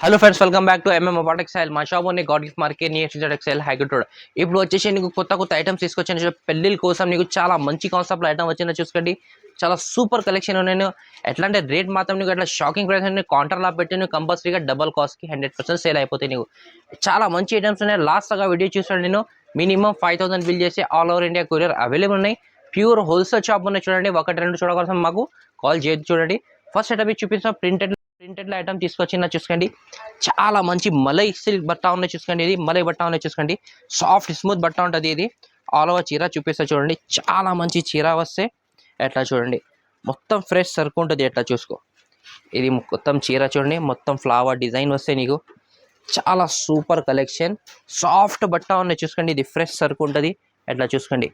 Hello friends, welcome back to MM అపార్ట్ ఎక్సైల్. మా షాప్ ఉంది గాడ్ గిఫ్ట్ మార్కెట్ నియర్ ఎక్సైల్ హైగట్ రోడ్. ఇప్పుడు వచ్చేసి నీకు కొత్త కొత్త ఐటమ్స్ తీసుకొచ్చాను. పెళ్లిల కోసం నీకు చాలా మంచి కాన్సెప్ట్ ఐటమ్ వచ్చిందో చూసుకోండి. చాలా సూపర్ కలెక్షన్ ఉన్నాయి. ఎట్లా అంటే రేట్ మాత్రం నీకు అట్లా షాకింగ్ ప్రైస్ అని కౌంటర్లా పెట్టి నువ్వు కంపల్సరీగా డబల్ కాస్ట్కి 100% సేల్ అయిపోతాయి. నీకు చాలా మంచి ఐటమ్స్ ఉన్నాయి. లాస్ట్గా వీడియో చూసాను నేను. మినిమం 5000 బిల్ చేసి all over India courier available ఉన్నాయి. ప్యూర్ హోల్సేల్ షాప్ ఉన్నాయి చూడండి. ఒకటి రెండు చూడకోసం మాకు కాల్ చేయొచ్చు. చూడండి ఫస్ట్ ఐటమ్ చూపించిన ప్రింటెడ్ ఐటమ్ తీసుకొచ్చిన చూసుకోండి. చాలా మంచి మలై సిల్క్ బట్ట ఉన్నాయి చూసుకోండి. ఇది మలై బట్ట ఉన్నాయి చూసుకోండి. సాఫ్ట్ స్మూత్ బట్ట ఉంటుంది. ఇది ఆల్ ఓవర్ చీర చూపిస్తా చూడండి. చాలా మంచి చీర వస్తే ఎట్లా చూడండి. మొత్తం ఫ్రెష్ సరుకు ఉంటుంది. ఎట్లా చూసుకో. ఇది మొత్తం చీర చూడండి. మొత్తం ఫ్లవర్ డిజైన్ వస్తే నీకు చాలా సూపర్ కలెక్షన్. సాఫ్ట్ బట్ట ఉన్నాయి చూసుకోండి. ఇది ఫ్రెష్ సరుకు ఉంటుంది. ఎట్లా చూసుకోండి.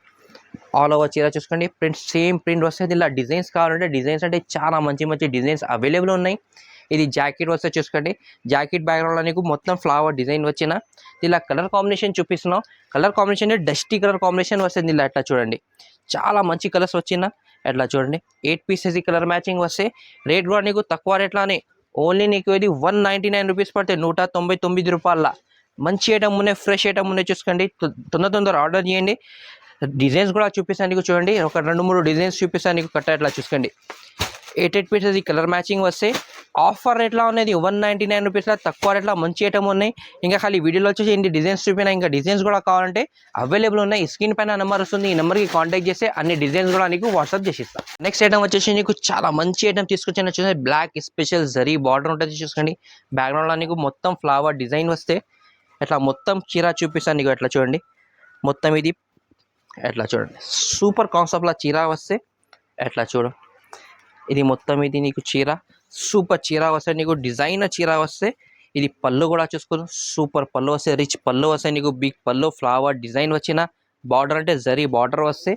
ఆల్ ఓవర్ చీర చూసుకోండి. ప్రింట్ సేమ్ ప్రింట్ వస్తుంది. ఇలా డిజైన్స్ కావాలంటే డిజైన్స్ అంటే చాలా మంచి మంచి డిజైన్స్ అవైలబుల్ ఉన్నాయి. ఇది జాకెట్ వస్తే చూసుకోండి. జాకెట్ బ్యాక్గ్రౌండ్లో నీకు మొత్తం ఫ్లవర్ డిజైన్ వచ్చిన ఇలా కలర్ కాంబినేషన్ చూపిస్తున్నాం. Colour combination dusty colour combination వస్తుంది. ఇలా ఎట్లా చూడండి. చాలా మంచి కలర్స్ వచ్చిన ఎట్లా చూడండి. 8 పీసెస్ ఈ కలర్ మ్యాచింగ్ వస్తే రేట్ కూడా నీకు తక్కువ రేట్లానే ఓన్లీ నీకు ఇది 199 రూపీస్ పడుతుంది. 199 రూపాయల మంచి ఐటమ్ ఉన్నాయి. ఫ్రెష్ ఐటమ్ ఉన్నాయి చూసుకోండి. తొందర ఆర్డర్ చేయండి. డిజైన్స్ కూడా చూపిస్తాను నీకు చూడండి. ఒక 2-3 డిజైన్స్ చూపిస్తాను నీకు. కట్ట ఎట్లా చూసుకోండి. 8 పీసెస్ ఈ కలర్ మ్యాచింగ్ వస్తే ఆఫర్ రేట్లా ఉన్నది 199 రూపీస్లో తక్కువ రేట్లా మంచి ఐటమ్ ఉన్నాయి. ఇంకా ఖాళీ వీడియోలో వచ్చేసి ఇన్ని డిజైన్స్ చూపినా. ఇంకా డిజైన్స్ కూడా కావాలంటే అవైలబుల్ ఉన్నాయి. స్క్రీన్ పైన నెంబర్ వస్తుంది. ఈ నెంబర్కి కాంటాక్ట్ చేస్తే అన్ని డిజైన్స్ కూడా నీకు వాట్సాప్ చేసిస్తాను. నెక్స్ట్ ఐటమ్ వచ్చేసి నీకు చాలా మంచి ఐటమ్ తీసుకొచ్చిన చూస్తే బ్లాక్ స్పెషల్ జరీ బార్డర్ ఉంటుంది చూసుకోండి. బ్యాక్గ్రౌండ్లో నీకు మొత్తం ఫ్లవర్ డిజైన్ వస్తే ఎట్లా మొత్తం చీర చూపిస్తాను నీకు. ఎట్లా చూడండి. మొత్తం ఇది ఎట్లా చూడండి. సూపర్ కాన్సెప్ట్లా చీర వస్తే ఎట్లా చూడు. ఇది మొత్తం ఇది నీకు చీర సూపర్ చీర వస్తే నీకు డిజైనర్ చీర వస్తే ఇది పళ్ళు కూడా చూసుకో. సూపర్ పళ్ళు వస్తే రిచ్ పళ్ళు వస్తే నీకు బిగ్ పళ్ళు ఫ్లవర్ డిజైన్ వచ్చిన బార్డర్ అంటే జరీ బార్డర్ వస్తే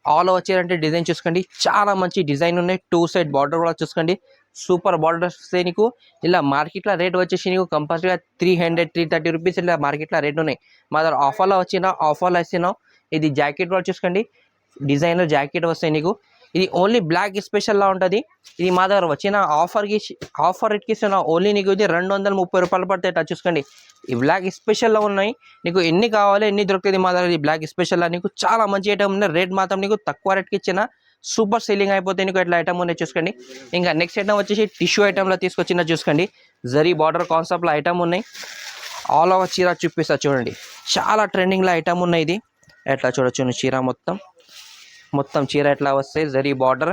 ఆల్ ఓవర్ చీర అంటే డిజైన్ చూసుకోండి. చాలా మంచి డిజైన్ ఉన్నాయి. 2 సైడ్ బార్డర్ కూడా చూసుకోండి. సూపర్ బార్డర్ వస్తే నీకు ఇలా మార్కెట్లో రేట్ వచ్చేసి నీకు కంపల్సరీగా 300-330 రూపీస్ ఇలా మార్కెట్లో రేట్ ఉన్నాయి. మా దగ్గర ఆఫర్లో వచ్చినావు. ఇది జాకెట్ కూడా చూసుకోండి. డిజైనర్ జాకెట్ వస్తాయి నీకు. ఇది ఓన్లీ బ్లాక్ స్పెషల్లా ఉంటుంది. ఇది మా దగ్గర వచ్చిన ఆఫర్ రేట్కి ఇస్తున్నా. ఓన్లీ నీకు ఇది 230 రూపాయలు పడతాయి. టచ్ చూసుకోండి. ఈ బ్లాక్ స్పెషల్లో ఉన్నాయి. నీకు ఎన్ని కావాలి ఎన్ని దొరుకుతుంది మా దగ్గర. ఈ బ్లాక్ స్పెషల్లో నీకు చాలా మంచి ఐటమ్ ఉన్నాయి. రేట్ మాత్రం నీకు తక్కువ రేట్కి ఇచ్చిన సూపర్ సెల్లింగ్ అయిపోతే నీకు ఎట్లా ఐటమ్ ఉన్నాయి చూసుకోండి. ఇంకా నెక్స్ట్ ఐటమ్ వచ్చేసి టిష్యూ ఐటమ్లో తీసుకొచ్చిన చూసుకోండి. జరీ బార్డర్ కాన్సెప్ట్లో ఐటమ్ ఉన్నాయి. ఆల్ ఓవర్ చీర చూపిస్తా చూడండి. చాలా ట్రెండింగ్లో ఐటమ్ ఉన్నాయి. ఇది ఎట్లా చూడొచ్చు. చీర మొత్తం చీర ఎట్లా వస్తే జరీ బార్డర్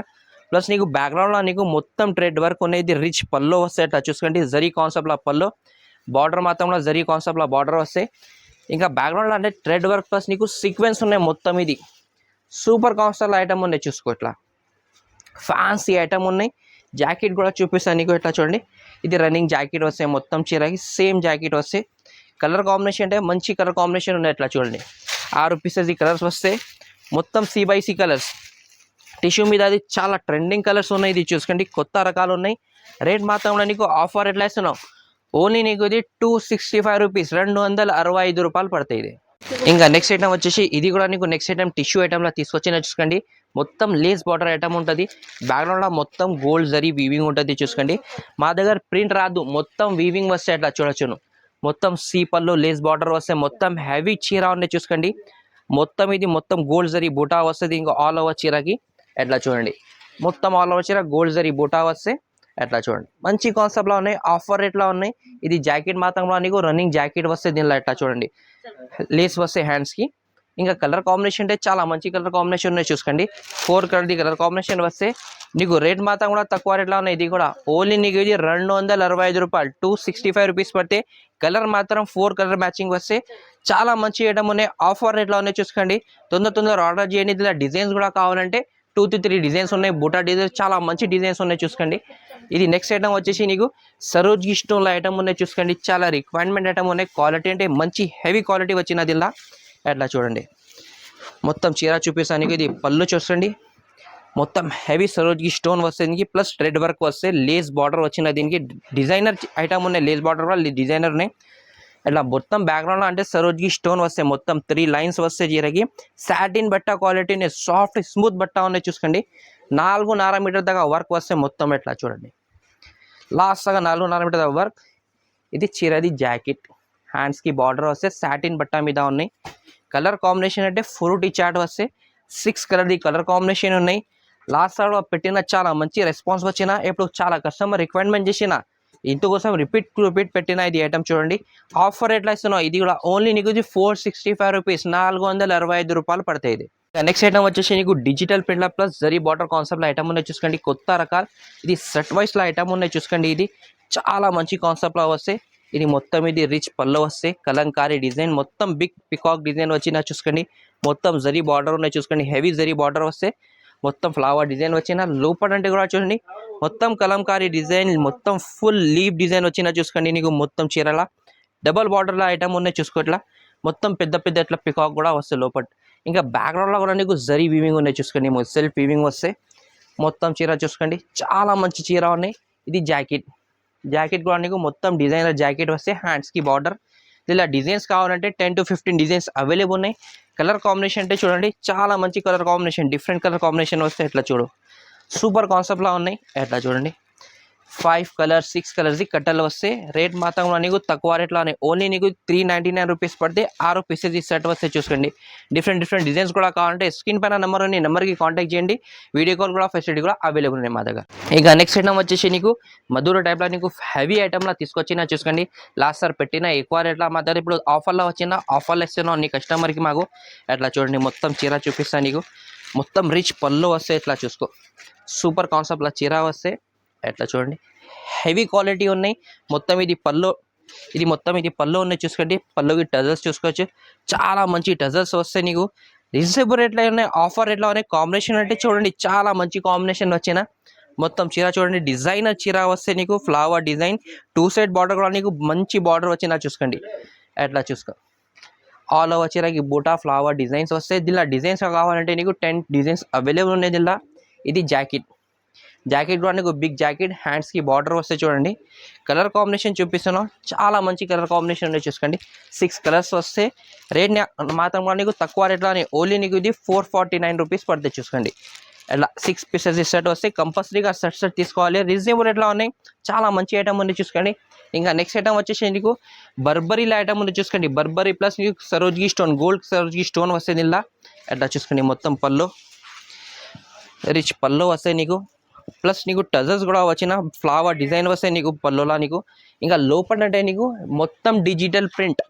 ప్లస్ నీకు బ్యాక్గ్రౌండ్లో నీకు మొత్తం ట్రెడ్ వర్క్ అనేది రిచ్ పల్లో వస్తే ఎట్లా చూసుకోండి. జరీ కాన్సెప్ట్లో పల్లో బార్డర్ మాత్రంలో జరీ కాన్సెప్ట్లో బార్డర్ వస్తే ఇంకా బ్యాక్గ్రౌండ్లో అంటే ట్రెడ్ వర్క్ ప్లస్ నీకు సీక్వెన్స్ ఉన్నాయి. మొత్తం ఇది సూపర్ కాన్సెప్ట్లో ఐటమ్ ఉన్నాయి చూసుకో. ఇట్లా ఫ్యాన్సీ ఐటమ్ ఉన్నాయి. జాకెట్ కూడా చూపిస్తాను నీకు. ఎట్లా చూడండి. ఇది రన్నింగ్ జాకెట్ వస్తే మొత్తం చీరకి సేమ్ జాకెట్ వస్తే కలర్ కాంబినేషన్ అంటే మంచి కలర్ కాంబినేషన్ ఉన్నాయి. ఎట్లా చూడండి. 6 పీసెస్ ఈ కలర్స్ వస్తే మొత్తం C/C కలర్స్ టిష్యూ మీద అది చాలా ట్రెండింగ్ కలర్స్ ఉన్నాయి. ఇది చూసుకోండి. కొత్త రకాలు ఉన్నాయి. రేట్ మాత్రం నీకు ఆఫర్ ఎట్లా ఇస్తున్నావు. ఓన్లీ నీకు ఇది 265 రూపీస్ 265 రూపాయలు పడతాయి. ఇది ఇంకా నెక్స్ట్ ఐటమ్ వచ్చేసి ఇది కూడా నీకు నెక్స్ట్ ఐటమ్ టిష్యూ ఐటమ్లో తీసుకొచ్చిన చూసుకోండి. మొత్తం లేస్ బార్డర్ ఐటమ్ ఉంటుంది. బ్యాక్గ్రౌండ్లో మొత్తం గోల్డ్ జరీ వీవింగ్ ఉంటుంది చూసుకోండి. మా దగ్గర ప్రింట్ రాదు. మొత్తం వీవింగ్ వస్తే అట్లా చూడొచ్చును. మొత్తం పళ్ళు లేస్ బార్డర్ వస్తే మొత్తం హెవీ చీర ఉన్నాయి చూసుకోండి. మొత్తం ఇది మొత్తం గోల్డ్ జరీ బూటా వస్తుంది. ఇంకా ఆల్ ఓవర్ చీరకి ఎట్లా చూడండి. మొత్తం ఆల్ ఓవర్ చీర గోల్డ్ జరీ బూటా వస్తే ఎట్లా చూడండి. మంచి కాన్సెప్ట్లో ఉన్నాయి. ఆఫర్ రేట్లో ఉన్నాయి. ఇది జాకెట్ మాత్రంలో నీకు రన్నింగ్ జాకెట్ వస్తే దీనిలో ఎట్లా చూడండి. లేస్ వస్తే హ్యాండ్స్కి. ఇంకా కలర్ కాంబినేషన్ అంటే చాలా మంచి కలర్ కాంబినేషన్ ఉన్నాయి చూసుకోండి. 4 కలర్ది కలర్ కాంబినేషన్ వస్తే నీకు రేట్ మాత్రం కూడా తక్కువ రేట్లో ఉన్నాయి. ఇది కూడా ఓన్లీ నీకు ఇది 265 రూపాయలు 265 రూపీస్ పడితే కలర్ మాత్రం 4 కలర్ మ్యాచింగ్ వస్తే చాలా మంచి ఐటమ్ ఉన్నాయి. ఆఫర్ రేట్లో ఉన్నాయి చూసుకోండి. తొందర ఆర్డర్ చేయండి. ఇలా డిజైన్స్ కూడా కావాలంటే 2-3 డిజైన్స్ ఉన్నాయి. బూటా డిజైన్స్ చాలా మంచి డిజైన్స్ ఉన్నాయి చూసుకోండి. ఇది నెక్స్ట్ ఐటమ్ వచ్చేసి నీకు సరోజ్కి స్టోన్లో ఐటమ్ ఉన్నాయి చూసుకోండి. చాలా రిక్వైర్మెంట్ ఐటమ్ ఉన్నాయి. క్వాలిటీ అంటే మంచి హెవీ క్వాలిటీ వచ్చినది. ఇలా ఎట్లా చూడండి. మొత్తం చీర చూపిస్తానికి ఇది పళ్ళు చూసుకోండి. మొత్తం హెవీ సరోజ్కి స్టోన్ వస్తే దీనికి ప్లస్ రెడ్ వర్క్ వస్తే లేస్ బార్డర్ వచ్చిన దీనికి డిజైనర్ ఐటమ్ ఉన్నాయి. లేస్ బార్డర్ వల్ల డిజైనర్ ఉన్నాయి. ఇట్లా మొత్తం బ్యాక్గ్రౌండ్లో అంటే సరోజ్కి స్టోన్ వస్తే మొత్తం 3 లైన్స్ వస్తే చీరకి. సాటిన్ బట్ట క్వాలిటీని సాఫ్ట్ స్మూత్ బట్ట ఉన్నాయి చూసుకోండి. 4.5 మీటర్ దాకా వర్క్ వస్తే మొత్తం ఎట్లా చూడండి. లాస్ట్ సగా 4.5 మీటర్ దాకా వర్క్. ఇది చీరది జాకెట్, హ్యాండ్స్కి బార్డర్ వస్తే సాటిన్ బట్టా మీద ఉన్నాయి. కలర్ కాంబినేషన్ అంటే ఫ్రూటీ చాట్ వస్తే 6 కలర్ది కలర్ కాంబినేషన్ ఉన్నాయి. లాస్ట్ సార్ పెట్టిన చాలా మంచి రెస్పాన్స్ వచ్చిన, ఇప్పుడు చాలా కస్టమర్ రిక్వైర్మెంట్ చేసిన ఇందుకోసం రిపీట్ పెట్టిన ఇది ఐటమ్ చూడండి. ఆఫర్ ఎట్లా ఇస్తున్నావు, ఇది కూడా ఓన్లీ నీకు 465 రూపీస్, 465 రూపాయలు పడతాయి. ఇది నెక్స్ట్ ఐటమ్ వచ్చేసి నీకు digital print plus zari border concept item ఉన్నాయి చూసుకోండి. కొత్త రకాలు ఇది సెట్ వైస్ లో ఐటమ్ ఉన్నాయి చూసుకోండి. ఇది చాలా మంచి కాన్సెప్ట్ లో వస్తాయి. ఇది మొత్తం ఇది రిచ్ పళ్ళు వస్తాయి, కలంకారీ డిజైన్ మొత్తం బిగ్ పికాక్ డిజైన్ వచ్చిన చూసుకోండి. మొత్తం జరీ బార్డర్ ఉన్నాయి చూసుకోండి, హెవీ జరీ బార్డర్ వస్తే మొత్తం ఫ్లవర్ డిజైన్ వచ్చిన. లోపల అంటే కూడా చూడండి మొత్తం కలంకారీ డిజైన్, మొత్తం ఫుల్ లీవ్ డిజైన్ వచ్చిన చూసుకోండి. నీకు మొత్తం చీరల డబల్ బార్డర్ల ఐటమ్ ఉన్నాయి చూసుకోట్లా. మొత్తం పెద్ద పెద్ద ఇట్లా పికాక్ కూడా వస్తాయి లోపల. ఇంకా బ్యాక్గ్రౌండ్లో కూడా నీకు జరీ వీవింగ్ ఉన్నాయి చూసుకోండి, సెల్ఫ్ వీవింగ్ వస్తే మొత్తం చీర చూసుకోండి. చాలా మంచి చీర ఉన్నాయి. ఇది జాకెట్ కూడా నీకు మొత్తం డిజైనర్ జాకెట్ వస్తే హ్యాండ్స్కి బార్డర్. ఇలా డిజైన్స్ కావాలంటే 10 to 15 డిజైన్స్ అవైలబుల్ ఉన్నాయి. కలర్ కాంబినేషన్ అంటే చూడండి చాలా మంచి colour combination, different colour combination వస్తే ఎట్లా చూడు సూపర్ కాన్సెప్ట్లా ఉన్నాయి. ఎట్లా చూడండి 5 కలర్స్ 6 కలర్స్ కట్టలు వస్తే రేట్ మాత్రం నీకు తక్కువ రేట్లోనే ఓన్లీ నీకు 399 రూపీస్ పడితే 6 పీసెస్ ఈ సెట్ వస్తే చూసుకోండి. డిఫరెంట్ డిజైన్స్ కూడా కావాలంటే స్క్రీన్ పైన నెంబర్ ఉంది, నెంబర్కి కాంటాక్ట్ చేయండి. వీడియో కాల్ కూడా ఫెసిలిటీ కూడా అవైలబుల్ ఉన్నాయి మా దగ్గర. ఇక నెక్స్ట్ ఐటమ్ వచ్చేసి నీకు మధుర టైప్లో నీకు హెవీ ఐటమ్లా తీసుకొచ్చిన చూసుకోండి. లాస్ట్ సార్ పెట్టిన ఎక్కువ రేట్లా మా దగ్గర ఇప్పుడు ఆఫర్లో వచ్చిన ఆఫర్లో ఇస్తున్నాం నీ కస్టమర్కి మాకు. ఎట్లా చూడండి మొత్తం చీర చూపిస్తాను నీకు. మొత్తం రిచ్ పళ్ళు వస్తే ఎట్లా చూసుకో, సూపర్ కాన్సెప్ట్లా చీర వస్తే ఎట్లా చూడండి హెవీ క్వాలిటీ ఉన్నాయి. మొత్తం ఇది పళ్ళు, ఇది పళ్ళు ఉన్నాయి చూసుకోండి. పళ్ళుకి టజల్స్ చూసుకోవచ్చు, చాలా మంచి టజల్స్ వస్తాయి నీకు. రీజనబుల్ రేట్లో ఉన్నాయి, ఆఫర్ రేట్లో ఉన్నాయి. కాంబినేషన్ అంటే చూడండి చాలా మంచి కాంబినేషన్ వచ్చిన మొత్తం చీర చూడండి. డిజైనర్ చీర వస్తే నీకు ఫ్లవర్ డిజైన్ 2 సైడ్ బార్డర్ కూడా నీకు మంచి బార్డర్ వచ్చిన చూసుకోండి. ఎట్లా చూసుకో ఆల్ ఓవర్ చీరకి బూటా ఫ్లవర్ డిజైన్స్ వస్తాయి. దీనిలో డిజైన్స్ కావాలంటే నీకు 10 డిజైన్స్ అవైలబుల్ ఉన్నాయి దీనిలో. ఇది జాకెట్ కూడా నీకు బిగ్ జాకెట్, హ్యాండ్స్కి బార్డర్ వస్తే చూడండి. కలర్ కాంబినేషన్ చూపిస్తున్నాం, చాలా మంచి కలర్ కాంబినేషన్ ఉన్నాయి చూసుకోండి. 6 కలర్స్ వస్తే రేట్ మాత్రం కూడా నీకు తక్కువ రేట్లోనే ఓన్లీ నీకు ఇది 449 రూపీస్ పడుతుంది చూసుకోండి. అట్లా 6 పీసెస్ సెట్ వస్తే కంపల్సరీగా సెట్ తీసుకోవాలి. రీజనబుల్ రేట్లో ఉన్నాయి, చాలా మంచి ఐటమ్ ఉంది చూసుకోండి. ఇంకా నెక్స్ట్ ఐటమ్ వచ్చేసి నీకు బర్బరీలో ఐటమ్ ఉంది చూసుకోండి. బర్బరీ ప్లస్ నీకు సరోజ్కి స్టోన్, గోల్డ్ సరోజ్కి స్టోన్ వస్తుంది ఇలా. అట్లా చూసుకోండి మొత్తం పళ్ళు రిచ్ పళ్ళు వస్తాయి నీకు. ప్లస్ నీకు టజల్స్ కూడా వచ్చిన ఫ్లవర్ డిజైన్ వస్తాయి నీకు పళ్ళులా నీకు. ఇంకా లోపల అంటే నీకు మొత్తం డిజిటల్ ప్రింట్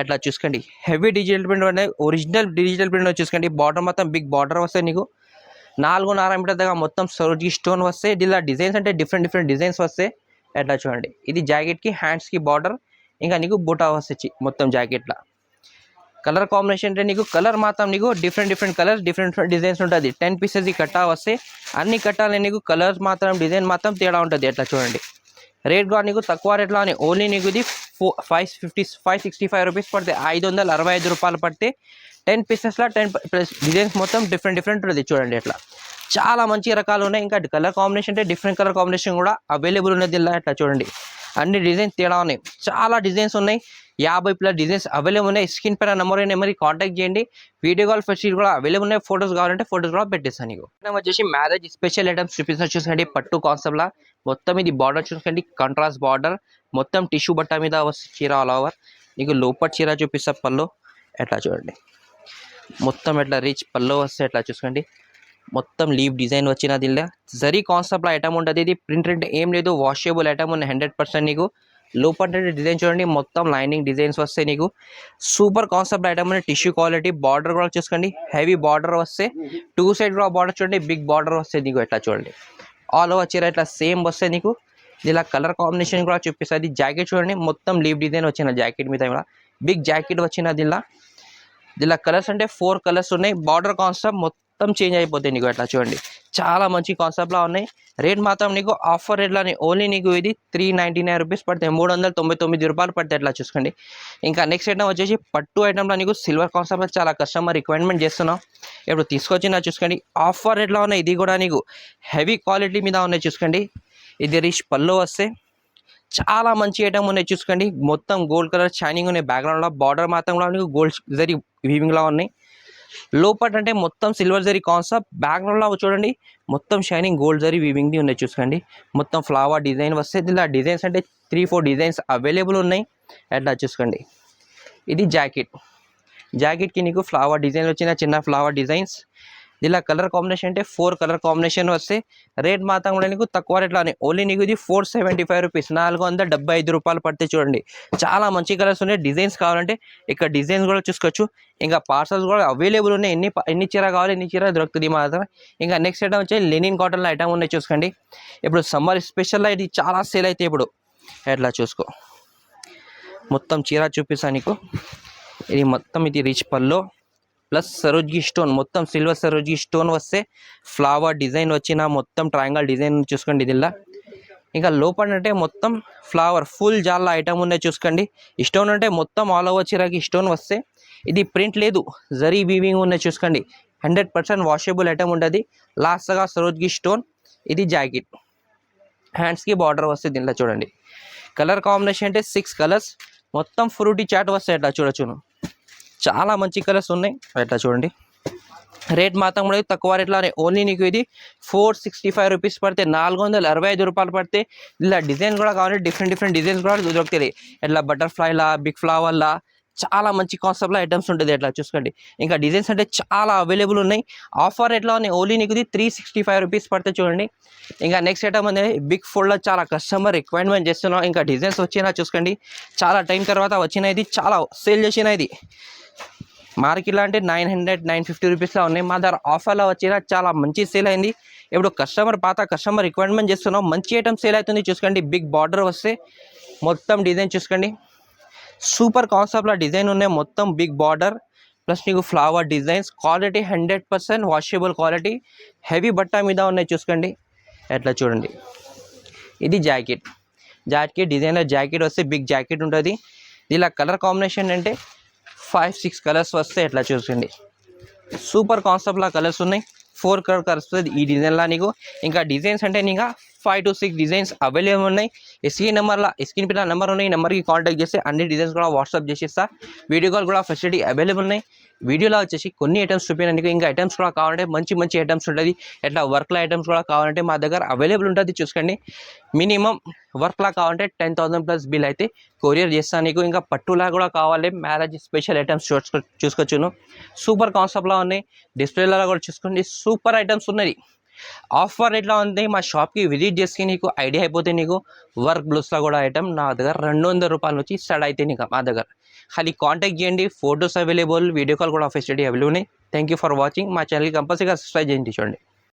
అట్లా చూసుకోండి. హెవీ డిజిటల్ ప్రింట్ అంటే ఒరిజినల్ డిజిటల్ ప్రింట్ చూసుకోండి. బార్డర్ మొత్తం బిగ్ బార్డర్ వస్తాయి నీకు. 4.5 మీటర్ దగ్గర మొత్తం సరోజ్కి స్టోన్ వస్తాయి. ఇలా డిజైన్స్ అంటే డిఫరెంట్ డిజైన్స్ వస్తాయి. ఎట్లా చూడండి ఇది జాకెట్కి హ్యాండ్స్కి బార్డర్. ఇంకా నీకు బూటా వస్తాయి మొత్తం జాకెట్లో. కలర్ కాంబినేషన్ అంటే నీకు కలర్ మాత్రం నీకు డిఫరెంట్ కలర్స్ డిఫరెంట్ డిజైన్స్ ఉంటుంది. 10 పీసెస్ ఈ కట్టా వస్తే అన్ని కట్టాలి నీకు కలర్స్ మాత్రం డిజైన్ మాత్రం తేడా ఉంటుంది. ఎట్లా చూడండి రేట్ కూడా నీకు తక్కువ రేట్లో అని ఓన్లీ నీకు ఇది 565 రూపీస్ పడితే 565 రూపాయలు పడితే 10 పీసెస్లో 10 డిజైన్స్ మొత్తం డిఫరెంట్ ఉంటుంది చూడండి. ఎట్లా చాలా మంచి రకాలు ఉన్నాయి. ఇంకా కలర్ కాంబినేషన్ అంటే డిఫరెంట్ కలర్ కాంబినేషన్ కూడా అవైలబుల్ ఉన్నది ఇలా. ఎట్లా చూడండి అన్ని డిజైన్స్ తేడా ఉన్నాయి, చాలా డిజైన్స్ ఉన్నాయి. 50+ డిజైన్స్ అవైలబుల్ ఉన్నాయి. స్క్రీన్ పైన నెంబర్కి కాంటాక్ట్ చేయండి. వీడియో కాల్ ఫెసిలిటీ కూడా అవైలబుల్ ఉన్నాయి. ఫోటోస్ కావాలంటే ఫోటోస్ కూడా పెట్టేస్తాను నీకు. వచ్చేసి మ్యారేజ్ స్పెషల్ ఐటమ్స్ చూపిస్తాను చూసుకోండి. పట్టు కాన్సెప్ట్లా మొత్తం ఇది బార్డర్ చూసుకోండి, కాంట్రాస్ట్ బార్డర్ మొత్తం టిష్యూ బట్ట మీద వస్తుంది చీర ఆల్ ఓవర్ నీకు. లోపల చీర చూపిస్తా పళ్ళు ఎట్లా చూడండి మొత్తం ఎట్లా రిచ్ పళ్ళు వస్తే ఎట్లా చూసుకోండి. మొత్తం లీవ్ డిజైన్ వచ్చిన దీనిలో జరీ కాన్సెప్ట్లో ఐటమ్ ఉంటుంది. ఇది ప్రింట్ ఏం లేదు, వాషబుల్ ఐటమ్ ఉంది 100% నీకు. లోపల డిజైన్ చూడండి మొత్తం లైనింగ్ డిజైన్స్ వస్తాయి నీకు. సూపర్ కాన్సెప్ట్ ఐటమ్ ఉంది, టిష్యూ క్వాలిటీ. బార్డర్ కూడా చూసుకోండి హెవీ బార్డర్ వస్తే 2 సైడ్ కూడా బార్డర్ చూడండి బిగ్ బార్డర్ వస్తే నీకు. ఎట్లా చూడండి ఆల్ ఓవర్ చీర ఇట్లా సేమ్ వస్తే నీకు. ఇలా కలర్ కాంబినేషన్ కూడా చూపిస్తుంది. జాకెట్ చూడండి మొత్తం లీవ్ డిజైన్ వచ్చిన జాకెట్ మీద బిగ్ జాకెట్ వచ్చిన దీనిలో కలర్స్ అంటే 4 కలర్స్ ఉన్నాయి. బార్డర్ కాన్సెప్ట్ మొత్తం చేంజ్ అయిపోతాయి నీకు. ఎట్లా చూడండి చాలా మంచి కాన్సెప్ట్లా ఉన్నాయి. రేట్ మాత్రం నీకు ఆఫర్ రేట్లోనే ఓన్లీ నీకు ఇది 399 రూపీస్ పడతాయి, 399 రూపాయలు పడతాయి. ఎట్లా చూసుకోండి. ఇంకా నెక్స్ట్ ఐటమ్ వచ్చేసి పట్టు ఐటమ్లో నీకు సిల్వర్ కాన్సెప్ట్ చాలా కస్టమర్ రిక్వైర్మెంట్ చేస్తున్నాం. ఇప్పుడు తీసుకొచ్చిన చూసుకోండి ఆఫర్ రేట్లో ఉన్నాయి. ఇది కూడా నీకు హెవీ క్వాలిటీ మీద ఉన్నాయి చూసుకోండి. ఇది రిచ్ పళ్ళు వస్తే చాలా మంచి ఐటమ్ ఉన్నాయి చూసుకోండి. మొత్తం గోల్డ్ కలర్ షైనింగ్ ఉన్నాయి. బ్యాక్గ్రౌండ్లో బార్డర్ మాత్రం కూడా నీకు గోల్డ్ జరీ వీవింగ్లో ఉన్నాయి. లోపట అంటే మొత్తం సిల్వర్ జరీ కాన్సెప్ట్, బ్యాక్గ్రౌండ్లో చూడండి మొత్తం షైనింగ్ గోల్డ్ జరీ వీవింగ్ది ఉన్నాయి చూసుకోండి. మొత్తం ఫ్లవర్ డిజైన్ వస్తే ఇలా డిజైన్స్ అంటే 3-4 డిజైన్స్ అవైలబుల్ ఉన్నాయి. అట్లా చూసుకోండి. ఇది జాకెట్కి నీకు ఫ్లవర్ డిజైన్ వచ్చిన చిన్న ఫ్లవర్ డిజైన్స్. ఇలా కలర్ కాంబినేషన్ అంటే 4 కలర్ కాంబినేషన్ వస్తే రేట్ మాత్రం కూడా నీకు తక్కువ రేట్లోనే ఓన్లీ నీకు ఇది 475 రూపీస్, 475 రూపాయలు పడితే చూడండి. చాలా మంచి కలర్స్ ఉన్నాయి. డిజైన్స్ కావాలంటే ఇక్కడ డిజైన్స్ కూడా చూసుకోవచ్చు. ఇంకా పార్సల్స్ కూడా అవైలబుల్ ఉన్నాయి. ఎన్ని చీర కావాలి ఎన్ని చీర దొరుకుతుంది మా దగ్గర. ఇంకా నెక్స్ట్ ఐటమ్ వచ్చి లెనిన్ కాటన్లో ఐటమ్ ఉన్నాయి చూసుకోండి. ఇప్పుడు సమ్మర్ స్పెషల్ ఇది చాలా సేల్ అయితే ఇప్పుడు ఎట్లా చూసుకో. మొత్తం చీర చూపిస్తాను నీకు. ఇది మొత్తం ఇది రిచ్ పల్లో ప్లస్ సరోజ్కి స్టోన్, మొత్తం సిల్వర్ సరోజ్కి స్టోన్ వస్తే ఫ్లవర్ డిజైన్ వచ్చిన మొత్తం ట్రయాంగల్ డిజైన్ చూసుకోండి. ఇదిలా ఇంకా లోపల అంటే మొత్తం ఫ్లవర్ ఫుల్ జాల ఐటమ్ ఉన్నాయి చూసుకోండి. స్టోన్ అంటే మొత్తం ఆల్ ఓవర్ చీరకి స్టోన్ వస్తే ఇది ప్రింట్ లేదు, జరీ వీవింగ్ ఉన్నాయి చూసుకోండి. 100% వాషబుల్ ఐటమ్ ఉంటుంది. లాస్ట్గా సరోజ్కి స్టోన్. ఇది జాకెట్, హ్యాండ్స్కి బార్డర్ వస్తే దీనిలో చూడండి. కలర్ కాంబినేషన్ అంటే 6 కలర్స్, మొత్తం ఫ్రూటీ చాట్ వస్తాయి. అట్లా చూడొచ్చును, చాలా మంచి కలర్స్ ఉన్నాయి. అట్లా చూడండి. రేట్ మాత్రం కూడా తక్కువ రేట్లోనే ఓన్లీ నీకు ఇది 465 రూపీస్ పడితే, 465 రూపాయలు పడితే. ఇలా డిజైన్ కూడా కావాలి, డిఫరెంట్ డిజైన్స్ కూడా దొరుకుతాయి. ఇట్లా బటర్ఫ్లైలా, బిగ్ ఫ్లవర్లా చాలా మంచి కాన్సెప్ట్లో ఐటమ్స్ ఉంటుంది. ఎట్లా చూసుకోండి. ఇంకా డిజైన్స్ అంటే చాలా అవైలబుల్ ఉన్నాయి. ఆఫర్ రేట్లో ఉన్నాయి. ఓన్లీ నీకు ఇది 365 రూపీస్ పడితే చూడండి. ఇంకా నెక్స్ట్ ఐటమ్ అనేది బిగ్ ఫోల్డ్లో చాలా కస్టమర్ రిక్వైర్మెంట్ చేస్తున్నాం. ఇంకా డిజైన్స్ వచ్చినా చూసుకోండి. చాలా టైం తర్వాత వచ్చిన ఇది, చాలా సేల్ చేసిన ఇది. మార్కెట్లో అంటే 900-950 రూపీస్లో ఉన్నాయి. మా దగ్గర ఆఫర్లో వచ్చినా చాలా మంచి సేల్ అయింది. ఇప్పుడు పాత కస్టమర్ రిక్వైర్మెంట్ చేస్తున్నాం. మంచి ఐటమ్ సేల్ అవుతుంది చూసుకోండి. బిగ్ బార్డర్ వస్తే మొత్తం డిజైన్ చూసుకోండి. సూపర్ కాన్సెప్ట్లో డిజైన్ ఉన్నాయి. మొత్తం బిగ్ బార్డర్ ప్లస్ నీకు flower designs. Quality 100% washable quality, heavy బట్ట మీద ఉన్నాయి చూసుకోండి. ఎట్లా చూడండి. ఇది జాకెట్ డిజైనర్ జాకెట్ వస్తే బిగ్ జాకెట్ ఉంటుంది. ఇలా కలర్ కాంబినేషన్ అంటే 5-6 కలర్స్ వస్తే ఎట్లా చూసుకోండి. సూపర్ కాన్సెప్ట్లో కలర్స్ ఉన్నాయి. 4 కలర్స్ వస్తుంది ఈ డిజైన్లో నీకు. ఇంకా డిజైన్స్ అంటే నీకు 5 to 6 డిజైన్స్ అవైలబుల్ ఉన్నాయి. స్క్రీన్ పైన నెంబర్ ఉన్నాయి. ఈ నెంబర్కి కాంటాక్ట్ చేస్తే అన్ని డిజైన్స్ కూడా వాట్సాప్ చేసేస్తా. వీడియో కాల్ కూడా ఫెసిలిటీ అవైలబుల్ ఉన్నాయి. వీడియోలో వచ్చేసి కొన్ని ఐటమ్స్ చూపించడానికి, ఇంకా ఐటమ్స్ కూడా కావాలంటే మంచి ఐటమ్స్ ఉంటుంది. ఎట్లా వర్క్ల ఐటమ్స్ కూడా కావాలంటే మా దగ్గర అవైలబుల్ ఉంటుంది చూసుకోండి. మినిమం వర్క్లా కావాలంటే 10,000+ బిల్ అయితే కొరియర్ చేస్తాను నీకు. ఇంకా పట్టులా కూడా కావాలి, మ్యారేజ్ స్పెషల్ ఐటమ్స్ చూసుకోవచ్చును. సూపర్ కాన్సెప్ట్లో ఉన్నాయి. డిస్ప్లేలో కూడా చూసుకోండి. సూపర్ ఐటమ్స్ ఉన్నాయి. ఆఫర్ రేట్లో ఉంది. మా షాప్కి విజిట్ చేసి నీకు ఐడియా అయిపోతే నీకు వర్క్ బ్లౌజ్లో కూడా ఐటమ్ నా దగ్గర 200 రూపాయల నుంచి స్టార్ట్ అయితే నీకు మా దగ్గర. ఖాళీ కాంటాక్ట్ చేయండి. ఫోటోస్ అవైలబుల్, వీడియో కాల్ కూడా ఫెసిలిటీ అవైలబుల్ ఉన్నాయి. Thank you for watching. మా ఛానల్కి కంపల్సరీగా సబ్స్క్రైబ్ చేయండి చూడండి.